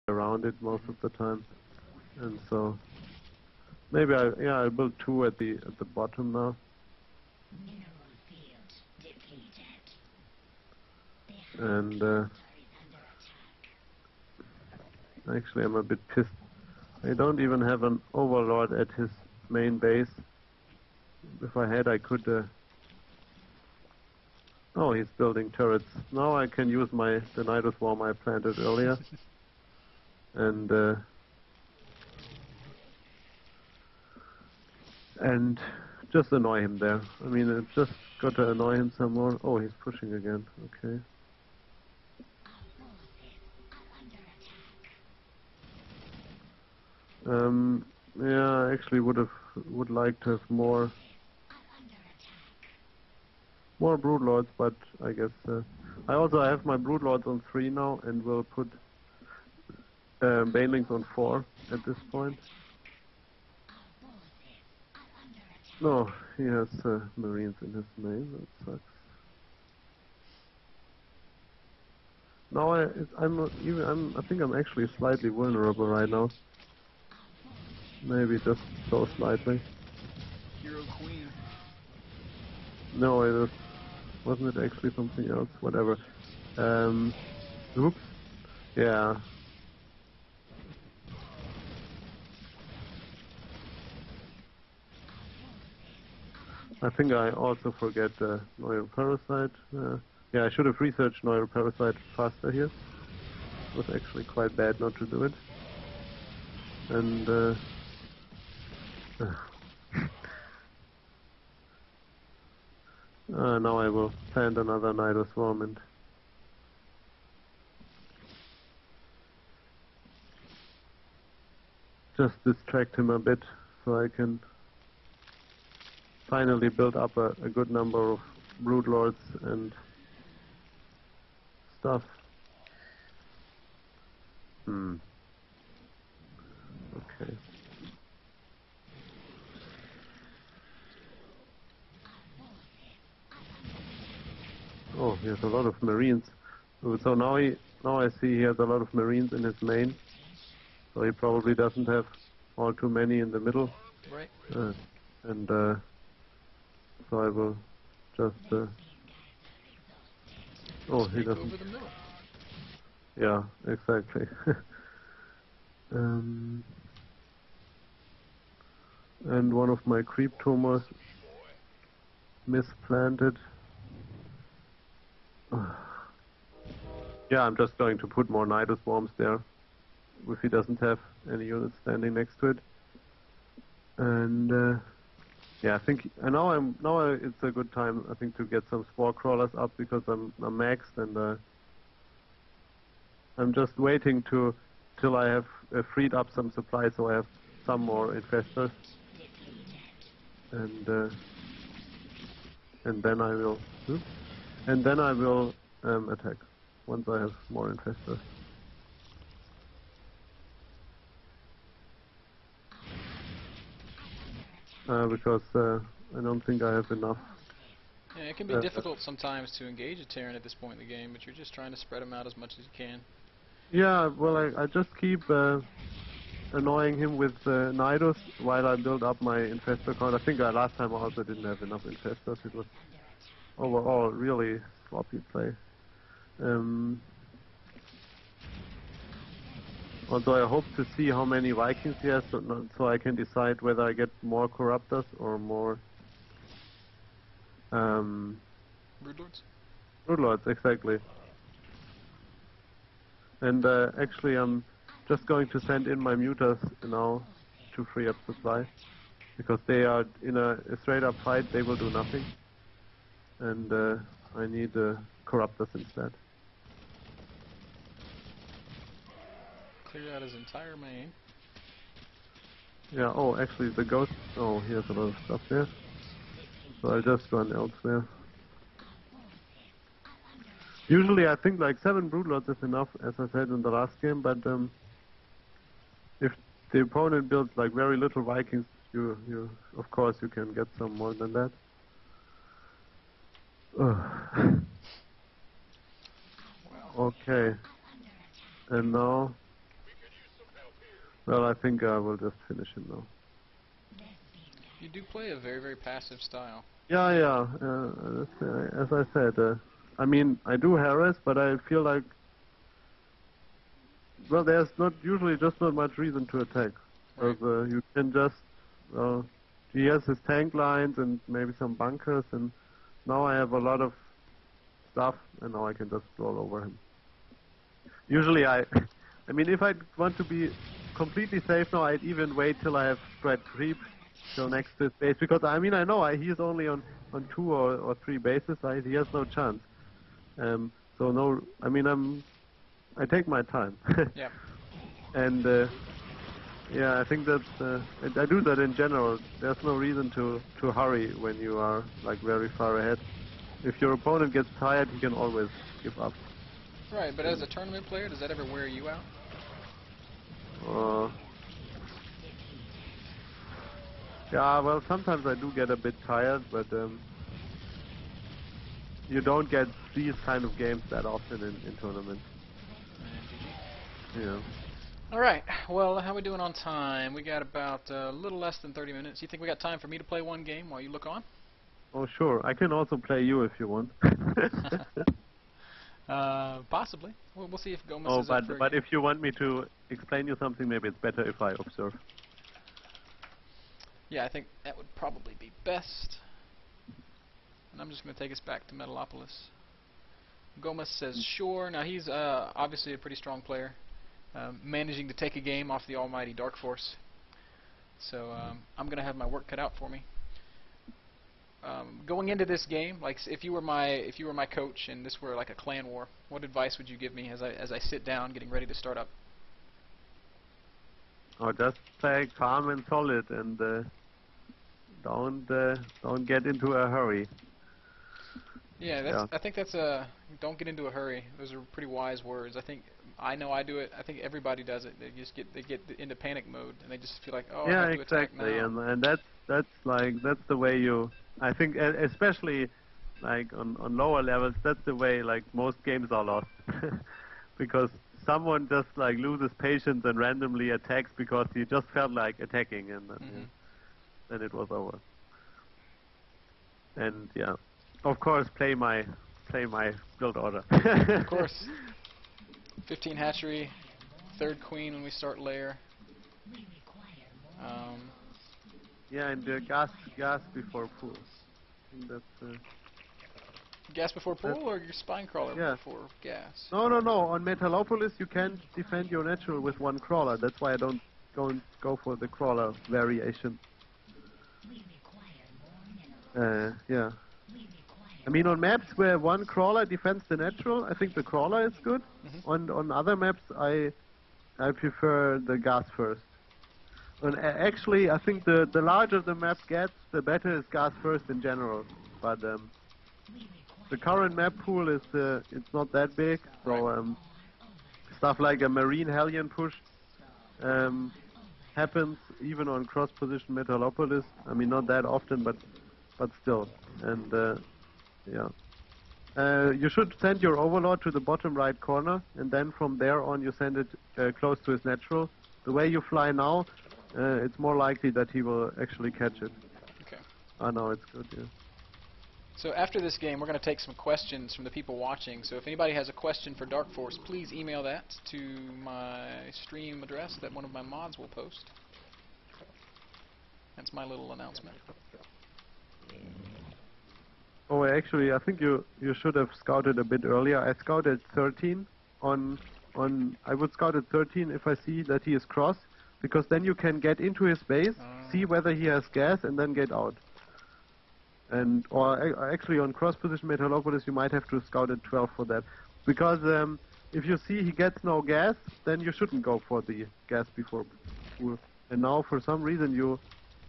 around it most of the time, and so maybe I'll build 2 at the bottom now. And actually I'm a bit pissed. I don't even have an overlord at his main base. If I had, I could... Oh, he's building turrets. Now I can use the Nidus Worm I planted earlier. And just annoy him there. I mean, it's just got to annoy him some more. Oh, he's pushing again. Okay. Yeah, I actually would like to have more broodlords, but I guess I have my broodlords on 3 now, and will put banelings on 4 at this point. No, he has marines in his name. That sucks. Now I think I'm actually slightly vulnerable right now. Maybe just so slightly. Hero Queen. No, wasn't it actually something else? Whatever. Oops. Yeah. I think I also forget Neuroparasite. Yeah, I should have researched Neuroparasite faster here. It was actually quite bad not to do it. And now I will plant another Nidus Worm and just distract him a bit so I can finally build up a good number of broodlords and stuff. Okay. Oh, he has a lot of marines. So now I see he has a lot of marines in his main. So he probably doesn't have all too many in the middle. Right. So I will just... oh, he doesn't... Over the middle. Yeah, exactly. And one of my creep tumors misplanted. Yeah, I'm just going to put more Nidus Worms there if he doesn't have any units standing next to it. And yeah, I think now it's a good time, I think, to get some spore crawlers up because I'm maxed, and I'm just waiting till I have freed up some supplies so I have some more infestors. And then I will attack once I have more infestors. Because I don't think I have enough. Yeah, it can be difficult sometimes to engage a Terran at this point in the game, but you're just trying to spread them out as much as you can. Yeah, well, I just keep annoying him with Nidus while I build up my infestor count. I think last time I also didn't have enough infestors. It was overall really sloppy play. Also, I hope to see how many Vikings he has, so I can decide whether I get more Corruptors or more... Broodlords? Broodlords, exactly. And actually, I'm just going to send in my Mutas now to free up supply. Because they are in a straight-up fight, they will do nothing. And I need Corruptors instead. Clear out his entire main. Yeah, oh, actually the ghost... Oh, he has a lot of stuff there. So I'll just run elsewhere. Usually I think like 7 Broodlords is enough, as I said in the last game, but if the opponent builds like very little Vikings, you of course you can get some more than that. Okay. And now Well, I think I will just finish him now. You do play a very, very passive style. Yeah, yeah. As I said, I mean, I do harass, but I feel like, well, there's not usually just not much reason to attack. Right. Because you can just, he has his tank lines and maybe some bunkers, and now I have a lot of stuff, and now I can just roll over him. Usually I mean, if I want to be completely safe now, I'd even wait till I have spread creep till next to his base, because I mean, I know he's only on 2 or 3 bases, right? He has no chance. So no, I mean, I take my time. Yeah. And yeah, I think that I do that in general. There's no reason to hurry when you are like very far ahead. If your opponent gets tired, he can always give up. Right, but as a tournament player, does that ever wear you out? Yeah, well, sometimes I do get a bit tired, but you don't get these kind of games that often in tournaments. Yeah. All right. Well, how are we doing on time? We got about a little less than 30 minutes. You think we got time for me to play one game while you look on? Oh, sure. I can also play you if you want. Possibly. We'll see if Gomez oh, is up for but a game. if you want me to explain you something, maybe it's better if I observe. Yeah, I think that would probably be best. And I'm just going to take us back to Metalopolis. Gomez says sure. Now he's obviously a pretty strong player, managing to take a game off the almighty Darkforce. So I'm going to have my work cut out for me. Going into this game, like if you were my coach and this were like a clan war, what advice would you give me as I sit down getting ready to start up? Oh, just play calm and solid, and don't get into a hurry. Yeah, I think that's don't get into a hurry. Those are pretty wise words. I know I do it. I think everybody does it. They get into panic mode and they just feel like, oh, I have to attack now. And that's the way you. I think especially like on lower levels, that's the way like most games are lost, because someone just like loses patience and randomly attacks because he just felt like attacking, and then it was over. And yeah, of course, play my build order. Of course. 15 hatchery, 3rd queen when we start lair. Yeah, and gas before pool. I think that's. Gas before pool or your spine crawler before gas? No. On Metalopolis you can't defend your natural with 1 crawler. That's why I don't go for the crawler variation. Yeah. I mean, on maps where 1 crawler defends the natural, I think the crawler is good. On other maps, I prefer the gas first. And actually, I think the larger the map gets, the better is gas first in general. But the current map pool is it's not that big, so stuff like a Marine Hellion push happens even on cross-position Metalopolis. I mean, not that often, but still. And yeah. You should send your Overlord to the bottom right corner, and then from there on you send it close to his natural. The way you fly now, it's more likely that he will actually catch it. Okay. Oh no, it's good, yeah. So after this game, we're going to take some questions from the people watching. So if anybody has a question for Darkforce, please email that to my stream address that one of my mods will post. That's my little announcement. Oh, actually, I think you should have scouted a bit earlier. I scouted 13 I would scout at 13 if I see that he is cross, because then you can get into his base, see whether he has gas, and then get out. And or actually on cross position Metalopolis you might have to scout at 12 for that, because if you see he gets no gas, then you shouldn't go for the gas before pool. And now for some reason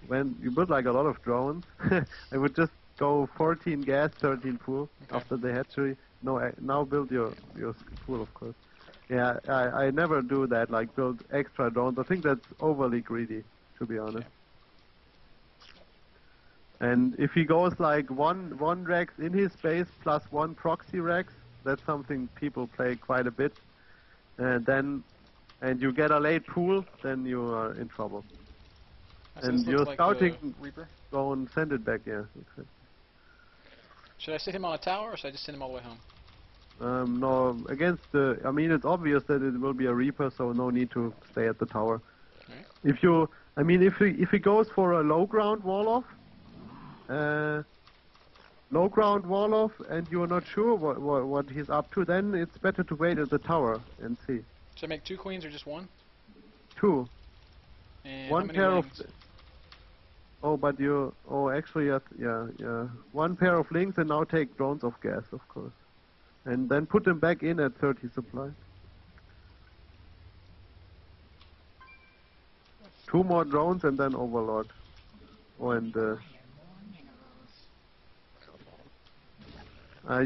when you build like a lot of drones, I would just go 14 gas, 13 pool after the hatchery. No, now build your pool, of course. Yeah, I never do that, like build extra drones. I think that's overly greedy, to be honest. And if he goes like one Rex in his base plus 1 proxy Rex, that's something people play quite a bit. Then and you get a late pool, then you are in trouble. And your like scouting Reaper. go and send it back, yeah. Exactly. Should I sit him on a tower, or should I just send him all the way home? No, against the... I mean, it's obvious that it will be a Reaper, so no need to stay at the tower. Right. If you... I mean, if he goes for a low ground wall-off, and you're not sure what he's up to, then it's better to wait at the tower and see. Should I make 2 queens or just 1? 2. And one how many pair lings? of... Oh, but you... Oh, actually, yeah. 1 pair of lings and now take drones of gas, of course. And then put them back in at 30 supply. 2 more drones and then Overlord. Oh, and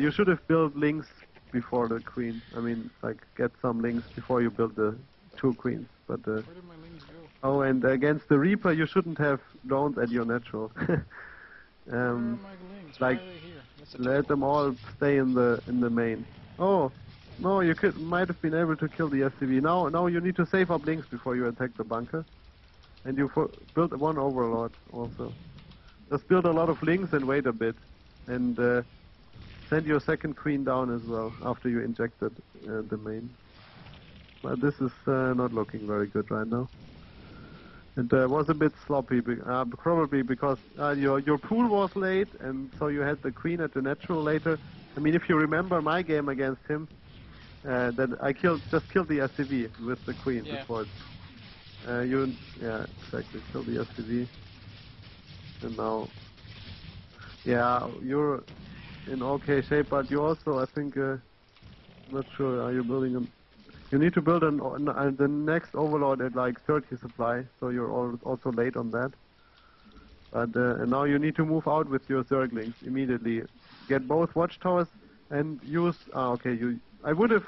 you should have built lings before the queen. I mean, like, get some lings before you build the 2 queens. But where did my lings go? oh, and against the Reaper, you shouldn't have drones at your natural. Where are my lings? Like, why are they here? let them all stay in the main. Oh, no, you might have been able to kill the SCV. Now you need to save up lings before you attack the bunker. And you build 1 Overlord also. Just build a lot of lings and wait a bit. And send your 2nd queen down as well after you injected the main. But this is not looking very good right now. It was a bit sloppy, probably because your pool was late, and so you had the queen at the natural later. I mean, if you remember my game against him, that I just killed the SCV with the queen before. Exactly, killed the SCV, and now, yeah, you're in okay shape, but you also, I think, not sure, are you building them? You need to build the next Overlord at like 30 supply, so you're also late on that. But and now you need to move out with your Zerglings immediately. Get both watchtowers and use. I would have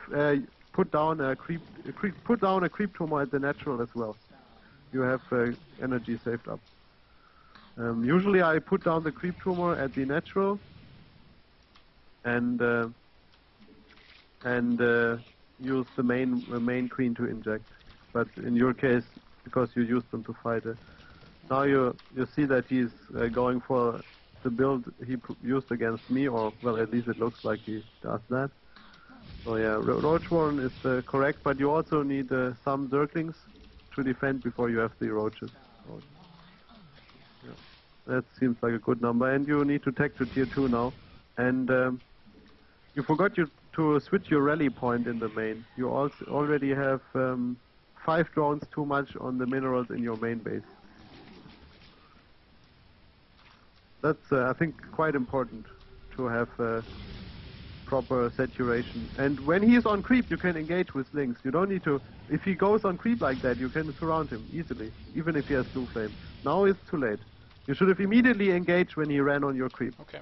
put down a creep tumor at the natural as well. You have energy saved up. Usually I put down the creep tumor at the natural and use the main queen to inject, but in your case, because you used them to fight it, now you see that he's going for the build he used against me, or well, at least it looks like he does that. So yeah, Roach Warren is correct, but you also need some Zerglings to defend before you have the roaches. So, yeah, that seems like a good number, and you need to tech to tier 2 now, and you forgot to switch your rally point in the main. You also already have 5 drones too much on the minerals in your main base. That's, I think, quite important to have proper saturation. And when he is on creep, you can engage with lings. You don't need to... If he goes on creep like that, you can surround him easily, even if he has blue flame. Now it's too late. You should have immediately engaged when he ran on your creep. Okay.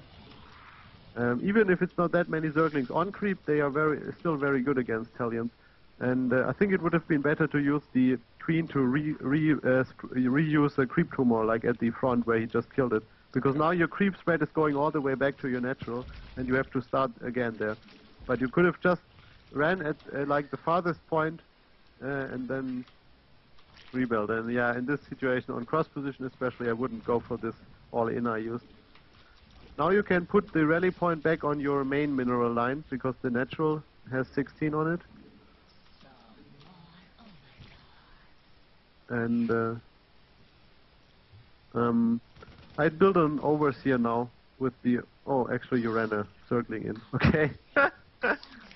Even if it's not that many Zerglings on creep, they are still very good against Hellions. And I think it would have been better to use the queen to reuse a creep tumor, like at the front where he just killed it. Because now your creep spread is going all the way back to your natural, and you have to start again there. But you could have just ran at like the farthest point, and then rebuild. And yeah, in this situation, on cross position especially, I wouldn't go for this all-in I used. Now you can put the rally point back on your main mineral line, because the natural has 16 on it. And I'd build an overseer now with the... Oh, actually you ran a Zergling in. Okay.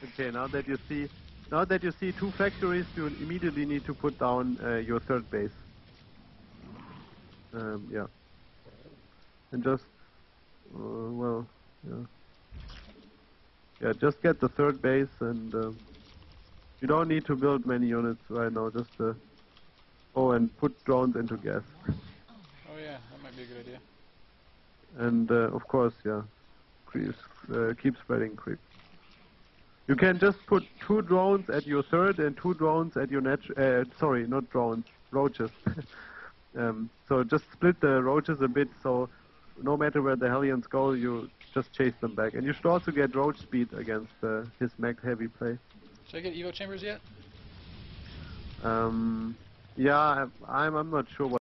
Okay, now that you see 2 factories, you immediately need to put down your 3rd base. Yeah. And just... well, yeah. Yeah, just get the 3rd base, and you don't need to build many units right now, just and put drones into gas. Oh yeah, that might be a good idea. And of course, yeah, keep spreading creep. You can just put 2 drones at your 3rd and 2 drones at your sorry, not drones, roaches. So just split the roaches a bit, so no matter where the Hellions go, you just chase them back. And you should also get roach speed against his mech heavy play. Should I get Evo chambers yet? Yeah, I'm not sure what